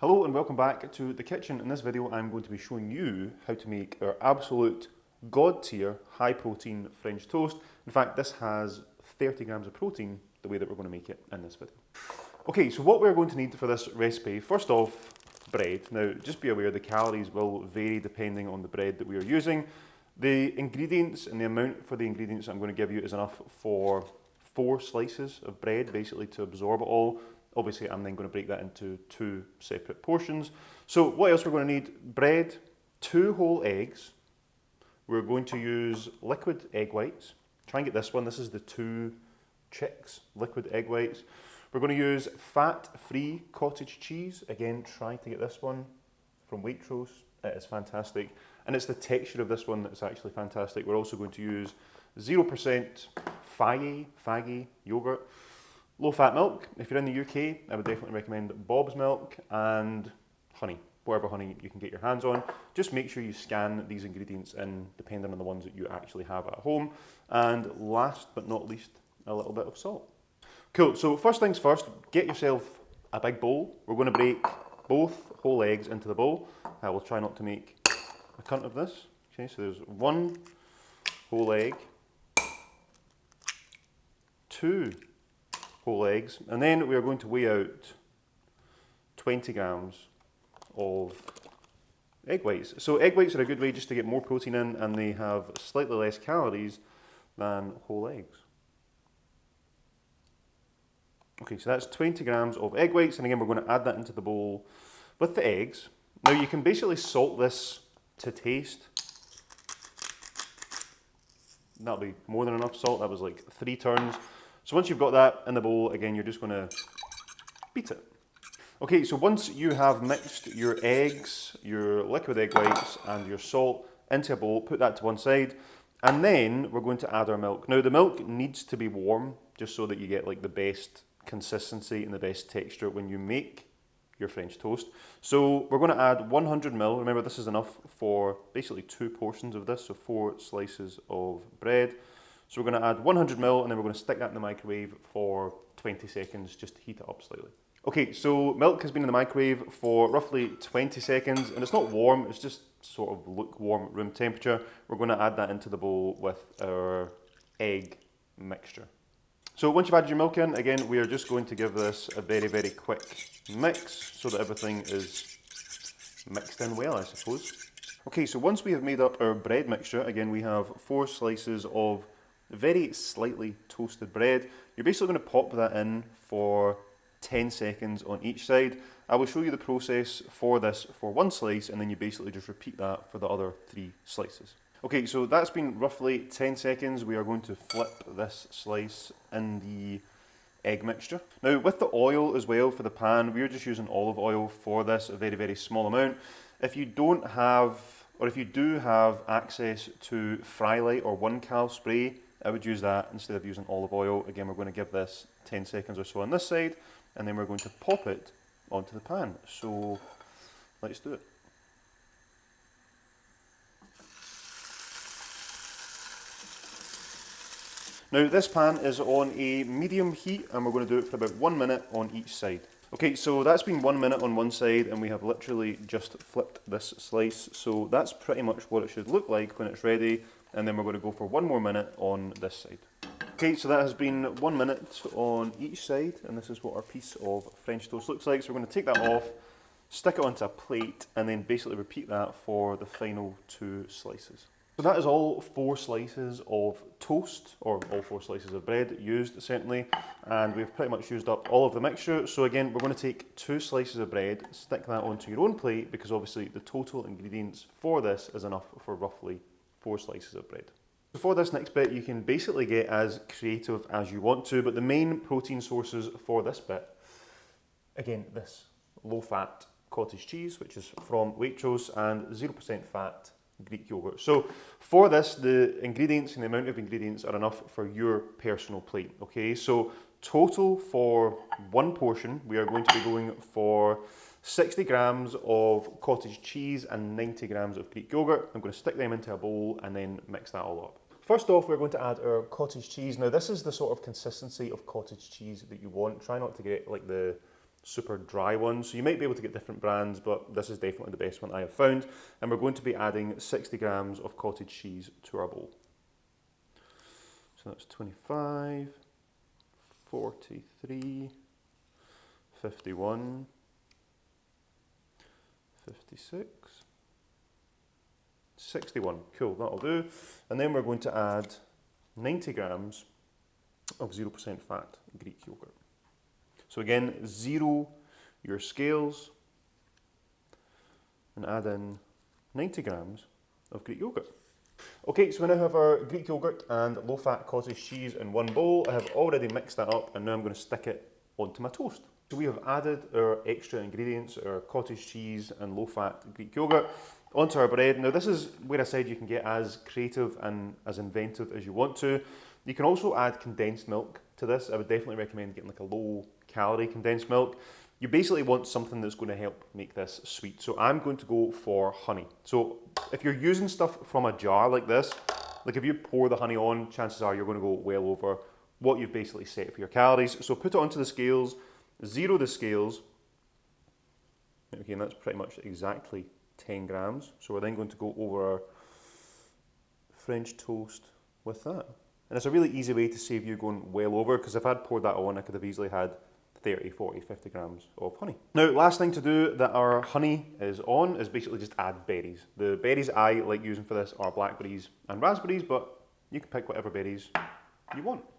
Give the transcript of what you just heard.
Hello and welcome back to the kitchen. In this video I'm going to be showing you how to make our absolute god tier high protein French toast. In fact, this has 30 grams of protein the way that we're going to make it in this video. Okay, so what we're going to need for this recipe, first off, bread. Now just be aware the calories will vary depending on the bread that we are using. The ingredients and the amount for the ingredients I'm going to give you is enough for 4 slices of bread, basically to absorb it all. Obviously, I'm then going to break that into 2 separate portions. So what else we're going to need? Bread, 2 whole eggs. We're going to use liquid egg whites. Try and get this one. This is the 2 Chicks liquid egg whites. We're going to use fat-free cottage cheese. Again, try to get this one from Waitrose. It is fantastic. And it's the texture of this one that's actually fantastic. We're also going to use 0% Fage yogurt. Low-fat milk. If you're in the UK, I would definitely recommend Bob's milk, and honey, whatever honey you can get your hands on. Just make sure you scan these ingredients in, depending on the ones that you actually have at home. And last but not least, a little bit of salt. Cool, so first things first, get yourself a big bowl. We're going to break both whole eggs into the bowl. I will try not to make a cunt of this. Okay, so there's 1 whole egg, 2 whole eggs, and then we are going to weigh out 20 grams of egg whites. So egg whites are a good way just to get more protein in, and they have slightly less calories than whole eggs. Okay, so that's 20 grams of egg whites, and again we're going to add that into the bowl with the eggs. Now you can basically salt this to taste. That'll be more than enough salt. That was like 3 turns. So once you've got that in the bowl, again, you're just going to beat it. Okay, so once you have mixed your eggs, your liquid egg whites, and your salt into a bowl, put that to one side, and then we're going to add our milk. Now the milk needs to be warm, just so that you get like the best consistency and the best texture when you make your French toast. So we're going to add 100 ml. Remember, this is enough for basically 2 portions of this, so 4 slices of bread. So we're going to add 100 ml, and then we're going to stick that in the microwave for 20 seconds just to heat it up slightly. Okay, so milk has been in the microwave for roughly 20 seconds, and it's not warm, it's just sort of lukewarm room temperature. We're going to add that into the bowl with our egg mixture. So once you've added your milk in, again, we are just going to give this a very, very quick mix so that everything is mixed in well, I suppose. Okay, so once we have made up our bread mixture, again, we have 4 slices of very slightly toasted bread. You're basically going to pop that in for 10 seconds on each side. I will show you the process for this for 1 slice, and then you basically just repeat that for the other 3 slices. Okay, so that's been roughly 10 seconds. We are going to flip this slice in the egg mixture. Now with the oil as well for the pan, we're just using olive oil for this, a very, very small amount. If you don't have, or if you do have access to Frylight or 1Cal spray, I would use that instead of using olive oil. Again, we're going to give this 10 seconds or so on this side, and then we're going to pop it onto the pan. So let's do it. Now this pan is on a medium heat, and we're going to do it for about 1 minute on each side. Okay, so that's been 1 minute on one side, and we have literally just flipped this slice. So that's pretty much what it should look like when it's ready. And then we're going to go for 1 more minute on this side. Okay, so that has been 1 minute on each side, and this is what our piece of French toast looks like. So we're going to take that off, stick it onto a plate, and then basically repeat that for the final 2 slices. So that is all 4 slices of toast, or all 4 slices of bread used, certainly, and we've pretty much used up all of the mixture. So again, we're going to take 2 slices of bread, stick that onto your own plate, because obviously the total ingredients for this is enough for roughly 4 slices of bread. So for this next bit, you can basically get as creative as you want to, but the main protein sources for this bit, again, this low-fat cottage cheese, which is from Waitrose, and 0% fat Greek yogurt. So for this, the ingredients and the amount of ingredients are enough for your personal plate, okay? So total for 1 portion, we are going to be going for 60 grams of cottage cheese and 90 grams of Greek yogurt. I'm going to stick them into a bowl and then mix that all up. First off, we're going to add our cottage cheese. Now this is the sort of consistency of cottage cheese that you want. Try not to get like the super dry ones. So you might be able to get different brands, but this is definitely the best one I have found. And we're going to be adding 60 grams of cottage cheese to our bowl. So that's 25, 43, 51, 56, 61. Cool, that'll do. And then we're going to add 90 grams of 0% fat Greek yogurt. So again, zero your scales and add in 90 grams of Greek yogurt. Okay, so we now have our Greek yogurt and low-fat cottage cheese in one bowl. I have already mixed that up and now I'm going to stick it onto my toast. So we have added our extra ingredients, our cottage cheese and low-fat Greek yogurt, onto our bread. Now this is where I said you can get as creative and as inventive as you want to. You can also add condensed milk to this. I would definitely recommend getting like a low-calorie condensed milk. You basically want something that's going to help make this sweet. So I'm going to go for honey. So if you're using stuff from a jar like this, like if you pour the honey on, chances are you're going to go well over what you've basically set for your calories. So put it onto the scales, zero the scales. Okay, and that's pretty much exactly 10 grams. So we're then going to go over our French toast with that. And it's a really easy way to save you going well over, because if I'd poured that on, I could have easily had 30, 40, 50 grams of honey. Now, last thing to do that our honey is on is basically just add berries. The berries I like using for this are blackberries and raspberries, but you can pick whatever berries you want.